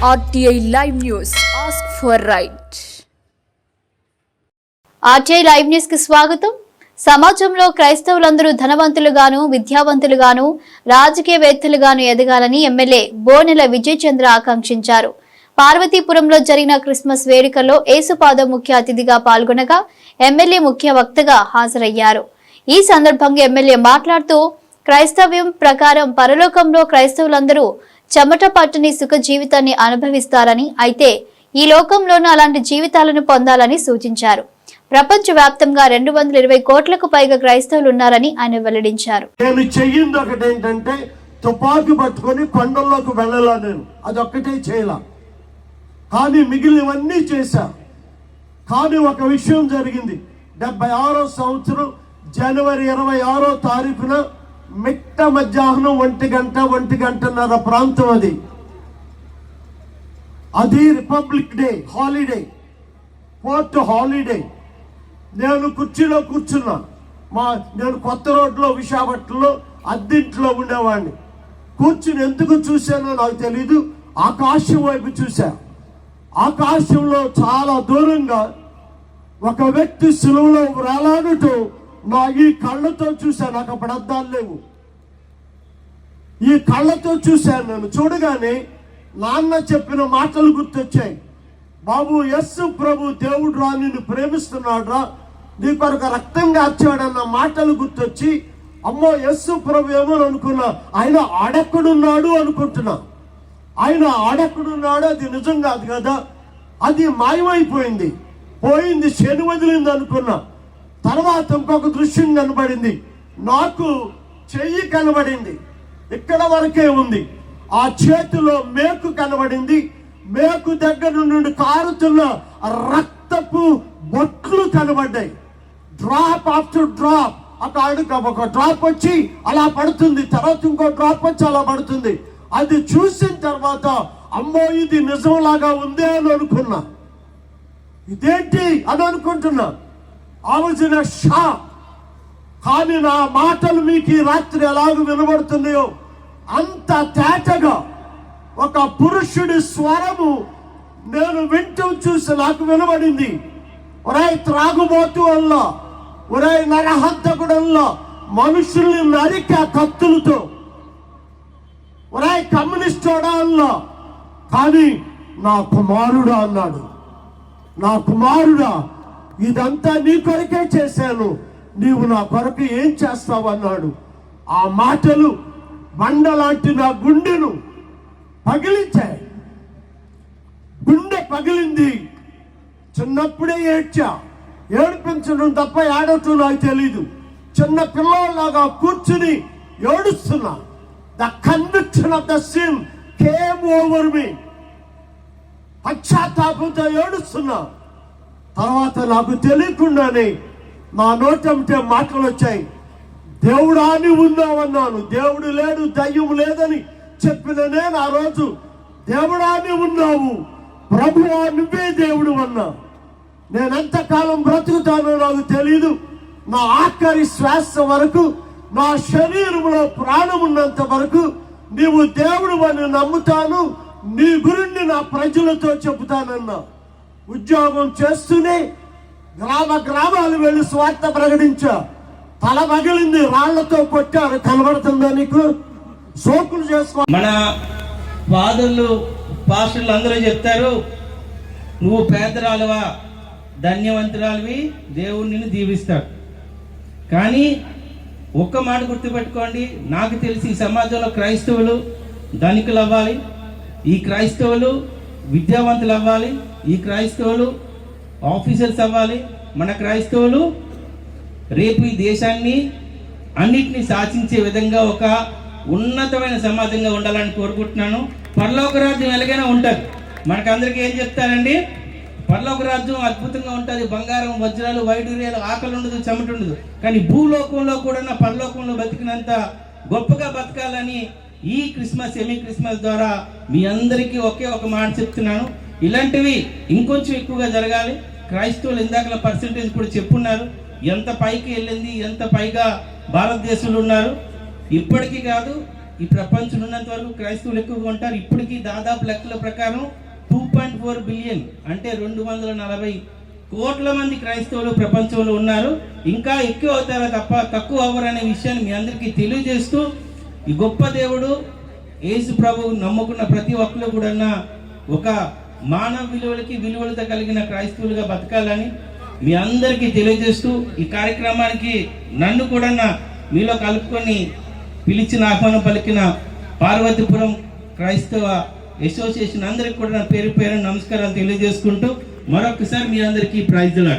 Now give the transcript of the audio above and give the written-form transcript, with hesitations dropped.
RTI Live News. Ask for right. RTI Live News కి స్వాగతం. సమాజంలో క్రైస్తవులందరూ ధనవంతులుగాను, విద్యావంతులుగాను, రాజకీయవేత్తలుగాను ఎదగాలని ఎమ్మెల్యే బోనెల విజయ్ చంద్ర ఆకాంక్షించారు. పార్వతీపురంలో జరిగిన క్రిస్మస్ వేడుకల్లో యేసుపాదం ముఖ్య అతిథిగా పాల్గొనగా ఎమ్మెల్యే ముఖ్య వక్తగా హాజరయ్యారు. ఈ సందర్భంగా ఎమ్మెల్యే మాట్లాడుతూ క్రైస్తవ్యం ప్రకారం పరలోకంలో క్రైస్తవులందరూ చెమట పట్టని సుఖ జీవితాన్ని అనుభవిస్తారని, అయితే ఈ లోకంలోనూ అలాంటి జీవితాలను పొందాలని సూచించారు. ప్రపంచవ్యాప్తంగా 220 కోట్లకు పైగా క్రైస్తవులు ఉన్నారని ఆయన వెల్లడించారు. నేను చెయ్యింది ఒకటి ఏంటంటే తుపాకీ పట్టుకొని కొండల్లోకి వెళ్ళాలా, నేను అదొక్కటే చేయలా, కానీ మిగిలినవన్నీ చేశా. కానీ ఒక విషయం జరిగింది. 76వ సంవత్సరం జనవరి 26వ తారీఖున మిట్ట మధ్యాహ్నం 1:30 ప్రాంతం అది republic day, holiday, 4th holiday. నేను కుర్చీలో కూర్చున్నా. నేను కొత్త రోడ్లో విశాఖపట్నంలో అద్దెంట్లో ఉండేవాడిని. కూర్చుని ఎందుకు చూశానో నాకు తెలీదు, ఆకాశం వైపు చూశా. ఆకాశంలో చాలా దూరంగా ఒక వ్యక్తి సిలువలో వేలాడుతూ నా ఈ కళ్ళతో చూశాను. నాకు అప్పుడు అద్దాలు లేవు. ఈ కళ్ళతో చూశాను. నేను చూడగానే నాన్న చెప్పిన మాటలు గుర్తొచ్చాయి. బాబు, యస్సు ప్రభు దేవుడు రా, నిన్ను ప్రేమిస్తున్నాడు రా, నీ కొరకు రక్తం కార్చాడన్న మాటలు గుర్తొచ్చి, అమ్మో యస్సు ప్రభు ఏమో అనుకున్నా, ఆయన ఆడెక్కడున్నాడు అనుకుంటున్నా. ఆయన ఆడెక్కడున్నాడు, అది నిజం కాదు కదా, అది మాయమైపోయింది, పోయింది, శని వదిలింది అనుకున్నా. తర్వాత ఇంకొక దృశ్యం కనబడింది. నాకు చెయ్యి కనబడింది, ఇక్కడ వరకే ఉంది. ఆ చేతిలో మేకు కనబడింది. మేకు దగ్గర నుండి కారుతున్న రక్తపు బొట్లు కనబడ్డాయి. డ్రాప్ ఆఫ్టర్ డ్రాప్, ఒక డ్రాప్ వచ్చి అలా పడుతుంది, తర్వాత ఇంకో డ్రాప్ వచ్చి అలా పడుతుంది. అది చూసిన తర్వాత అమ్మో ఇది నిజంలాగా ఉందే అని అనుకున్నా. ఇదేంటి అని అనుకుంటున్నా. ఆలోచన షాక్. కానీ నా మాటలు మీకు ఈ రాత్రి ఎలాగ వినబడుతున్నాయో అంత తేటగా ఒక పురుషుడి స్వరము నేను వింటూ చూసి నాకు వినబడింది. ఒరే త్రాగుబోతు వల్ల, ఒరే నరహంతకుడల్లా, మనుషుల్ని నరికే కత్తులతో, ఒరే కమ్యూనిస్టోడా, కానీ నా కుమారుడా అన్నాడు. నా కుమారుడా, ఇదంతా నీ కొరకే చేశాను, నీవు నా కొరకు ఏం చేస్తావు అన్నాడు. ఆ మాటలు బండలాంటి నా గుండెను పగిలించాయి. గుండె పగిలింది. చిన్నప్పుడే ఏడ్చా. ఏడిపించడం తప్ప ఏడటం నాకు తెలీదు. చిన్న పిల్లలాగా కూర్చుని ఏడుస్తున్నా. The conviction of the sin came over me. పశ్చాత్తాపంతో ఏడుస్తున్నా. తర్వాత నాకు తెలియకుండానే నా నోటంటే మాటలు వచ్చాయి. దేవుడా నీవు ఉన్నావన్నాను. దేవుడు లేడు, దయ్యం లేదని చెప్పిన నేను ఆ రోజు దేవుడా నీవు ఉన్నావు, ప్రభువా నువ్వే దేవుడు అన్నా. నేను ఎంతకాలం బ్రతుకుతానో నాకు తెలీదు. నా ఆఖరి శ్వాస వరకు, నా శరీరంలో ప్రాణం ఉన్నంత వరకు నీవు దేవుడు అని నమ్ముతాను, నీ గురించి నా ప్రజలతో చెబుతానన్నా. ఉద్యోగం చేస్తూనే గ్రామాలు వెళ్ళి స్వార్థ ప్రకటించా. తల పగిలింది, రాళ్లతో కొట్టారు. కనబడుతుందా నీకు? సోకులు చేసుకో. మన ఫాదర్లు, పాస్టర్లు అందరూ చెప్తారు, నువ్వు పేదరాలువా, ధన్యవంతురాలువి, దేవుడు నిన్ను దీవిస్తాడు. కానీ ఒక్క మాట గుర్తుపెట్టుకోండి, నాకు తెలిసి ఈ సమాజంలో క్రైస్తవులు ధనికులు అవ్వాలి, ఈ క్రైస్తవులు విద్యావంతులు అవ్వాలి, ఈ క్రైస్తవులు ఆఫీసర్స్ అవ్వాలి, మన క్రైస్తవులు రేపు ఈ దేశాన్ని అన్నిటినీ శాసించే విధంగా ఒక ఉన్నతమైన సమాజంగా ఉండాలని కోరుకుంటున్నాను. పరలోక రాజ్యం ఎలాగైనా ఉంటుంది. మనకందరికీ ఏం చెప్తారండి, పరలోక రాజ్యం అద్భుతంగా ఉంటుంది, బంగారం, వజ్రాలు, వైడూర్యాలు, ఆకలి ఉండదు, చెమట ఉండదు. కానీ భూలోకంలో కూడా పరలోకంలో బతికినంత గొప్పగా బతకాలని ఈ క్రిస్మస్, సెమీ క్రిస్మస్ ద్వారా మీ అందరికీ ఒకే ఒక మాట చెప్తున్నాను. ఇలాంటివి ఇంకొంచెం ఎక్కువగా జరగాలి. క్రైస్తవులు ఇందాక పర్సెంటేజ్ కూడా చెప్పున్నారు, ఎంత పైకి వెళ్ళింది, ఎంత పైగా భారతదేశంలో ఉన్నారు. ఇప్పటికీ కాదు, ఈ ప్రపంచంలో ఉన్నంత వరకు క్రైస్తవులు ఎక్కువగా ఉంటారు. ఇప్పటికీ దాదాపు లెక్కల ప్రకారం 2.4 బిలియన్ అంటే 240 కోట్ల మంది క్రైస్తవులు ప్రపంచంలో ఉన్నారు. ఇంకా ఎక్కువ అవుతారా తప్ప తక్కువ అవ్వరు అనే విషయాన్ని మీ అందరికీ తెలియజేస్తూ, ఈ గొప్ప దేవుడు యేసు ప్రభువు నమ్ముకున్న ప్రతి ఒక్కరు కూడా ఒక మానవ విలువలతో కలిగిన క్రైస్తవులుగా బతకాలని మీ అందరికీ తెలియజేస్తూ, ఈ కార్యక్రమానికి నన్ను కూడా మీలో కలుపుకొని పిలిచిన ఆహ్వానం పలికిన పార్వతీపురం క్రైస్తవ అసోసియేషన్ అందరికి కూడా పేరు నమస్కారాలు తెలియజేసుకుంటూ మరొకసారి మీ అందరికీ ప్రైజ్ లార్డ్.